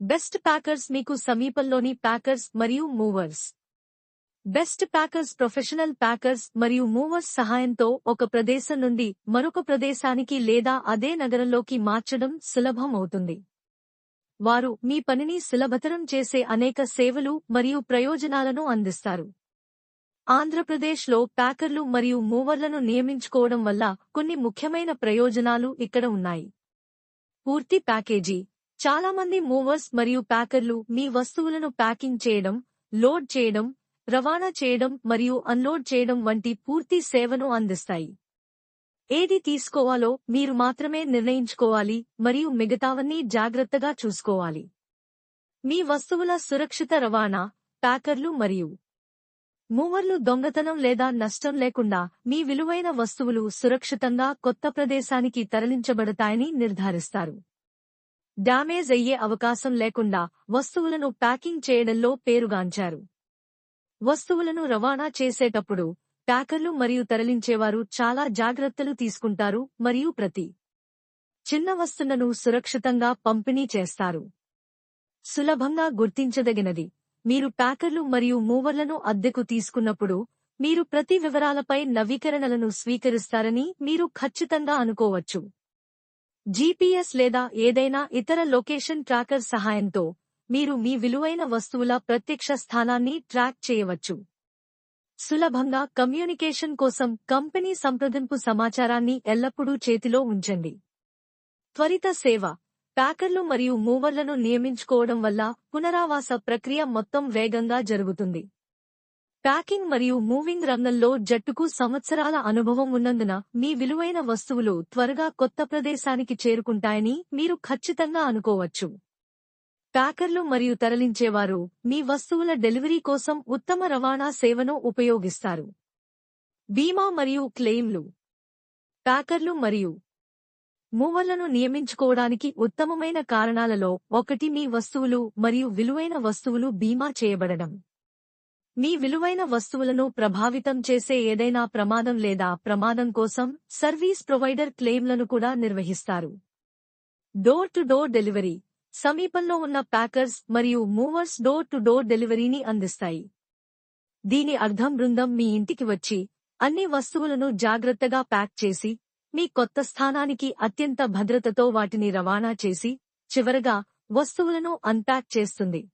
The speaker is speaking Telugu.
బెస్ట్ ప్యాకర్స్ మీకు సమీపంలోని ప్యాకర్స్ మరియు movers. Best packers professional packers మరియు మూవర్స్ సహాయంతో ఒక ప్రదేశం నుండి మరొక ప్రదేశానికి లేదా అదే నగరంలోకి మార్చడం సులభం అవుతుంది. వారు మీ పనిని సులభతరం చేసే అనేక సేవలు మరియు ప్రయోజనాలను అందిస్తారు. ఆంధ్రప్రదేశ్లో ప్యాకర్లు మరియు మూవర్లను నియమించుకోవడం వల్ల కొన్ని ముఖ్యమైన ప్రయోజనాలు ఇక్కడ ఉన్నాయి. పూర్తి ప్యాకేజీ. చాలామంది మూవర్స్ మరియు ప్యాకర్లు మీ వస్తువులను ప్యాకింగ్ చేయడం, లోడ్ చేయడం, రవాణా చేయడం మరియు అన్లోడ్ చేయడం వంటి పూర్తి సేవను అందిస్తాయి. ఏది తీసుకోవాలో మీరు మాత్రమే నిర్ణయించుకోవాలి మరియు మిగతావన్నీ జాగ్రత్తగా చూసుకోవాలి. మీ వస్తువుల సురక్షిత రవాణా. ప్యాకర్లు మరియు మూవర్లు దొంగతనం లేదా నష్టం లేకుండా మీ విలువైన వస్తువులు సురక్షితంగా కొత్త ప్రదేశానికి తరలించబడతాయని నిర్ధారిస్తారు. డ్యామేజ్ అయ్యే అవకాశం లేకుండా వస్తువులను ప్యాకింగ్ చేయడంలో పేరుగాంచారు. వస్తువులను రవాణా చేసేటప్పుడు ప్యాకర్లు మరియు తరలించేవారు చాలా జాగ్రత్తలు తీసుకుంటారు మరియు ప్రతి చిన్న వస్తువును సురక్షితంగా పంపిణీ చేస్తారు. సులభంగా గుర్తించదగినది. మీరు ప్యాకర్లు మరియు మూవర్లను అద్దెకు తీసుకున్నప్పుడు మీరు ప్రతి వివరాలపై నవీకరణలను స్వీకరిస్తారని మీరు ఖచ్చితంగా అనుకోవచ్చు. జీపీఎస్ లేదా ఏదైనా ఇతర లొకేషన్ ట్రాకర్ సహాయంతో మీరు మీ విలువైన వస్తువుల ప్రత్యక్ష స్థానాన్ని ట్రాక్ చేయవచ్చు. సులభంగా కమ్యూనికేషన్ కోసం కంపెనీ సంప్రదింపు సమాచారాన్ని ఎల్లప్పుడూ చేతిలో ఉంచండి. త్వరిత సేవ. ప్యాకర్లు మరియు మూవర్లను నియమించుకోవడం వల్ల పునరావాస ప్రక్రియ మొత్తం వేగంగా జరుగుతుంది. ప్యాకింగ్ మరియు మూవింగ్ రంగంలో జట్టుకు సంవత్సరాల అనుభవం ఉన్నందున మీ విలువైన వస్తువులు త్వరగా కొత్త ప్రదేశానికి చేరుకుంటాయని మీరు ఖచ్చితంగా అనుకోవచ్చు. ప్యాకర్లు మరియు తరలించేవారు మీ వస్తువుల డెలివరీ కోసం ఉత్తమ రవాణా సేవను ఉపయోగిస్తారు. బీమా మరియు క్లెయిమ్లు. ప్యాకర్లు మరియు మూవర్లను నియమించుకోవడానికి ఉత్తమమైన కారణాలలో ఒకటి మీ వస్తువులు మరియు విలువైన వస్తువులు బీమా చేయబడడం. మీ విలువైన వస్తువులను ప్రభావితం చేసే ఏదైనా ప్రమాదం లేదా ప్రమాదం కోసం సర్వీస్ ప్రొవైడర్ క్లెయిమ్లను కూడా నిర్వహిస్తారు. Door to door delivery. సమీపంలో ఉన్న ప్యాకర్స్ మరియు మూవర్స్ డోర్ టు డోర్ డెలివరీని అందిస్తాయి. దీని అర్థం బృందం మీ ఇంటికి వచ్చి అన్ని వస్తువులను జాగ్రత్తగా ప్యాక్ చేసి మీ కొత్త స్థానానికి అత్యంత భద్రతతో వాటిని రవాణా చేసి చివరగా వస్తువులను అన్ప్యాక్ చేస్తుంది.